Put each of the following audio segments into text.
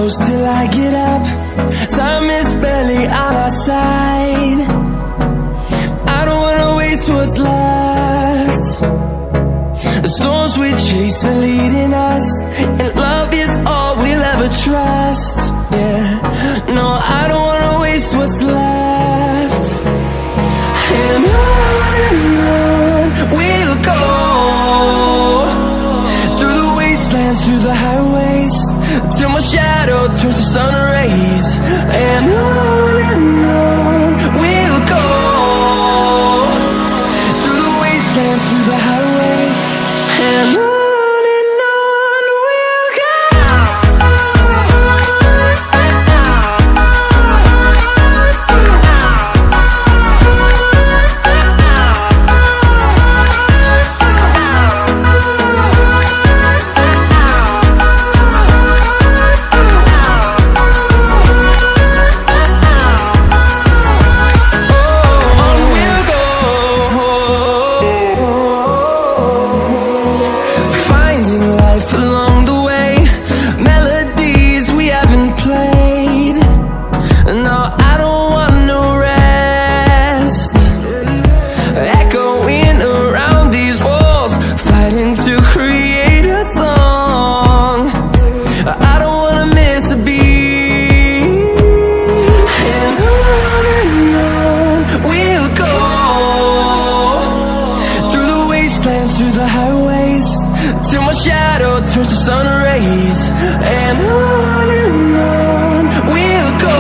close till I get up. Time is barely on our side. I don't wanna waste what's left. The storms we chase are leading us, and love is all we'll ever trust. Yeah, no, I don't wanna waste what's left. And on we'll go, through the wastelands, through the highways, till my shadow turns to sun rays. And on we'll go, through the wastelands, through the highways, and on we'll go. Through the highways, till my shadow turns to sun rays. And on we'll go,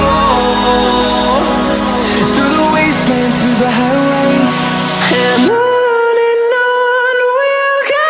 through the wastelands, through the highways, and on we'll go.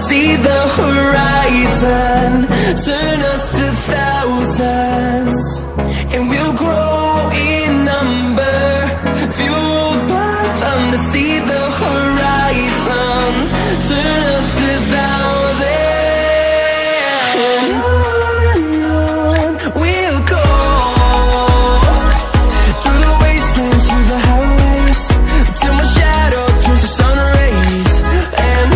See the horizon, turn us to thousands, and we'll grow in number, fueled by them. To see the horizon, turn us to thousands, and on we'll go, through the wastelands, through the highways, till my shadow turns to sun rays. And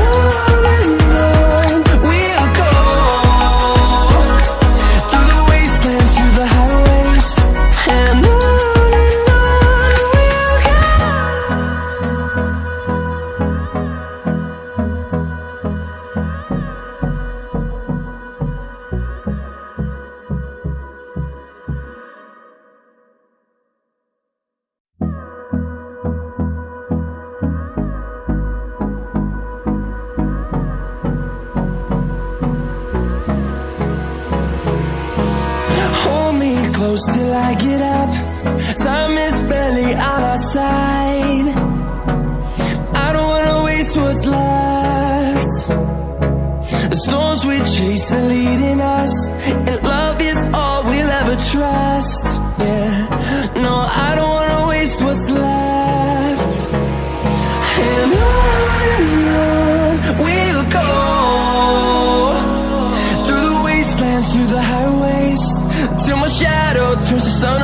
close till I get up. Time is barely on our side. I don't wanna waste what's left. The storms we chase are leading us, and love is all we'll ever trust. Yeah, no, I don't wanna waste what's left. And on we'll go, through the wastelands, through the highways, till my shadow turns to sun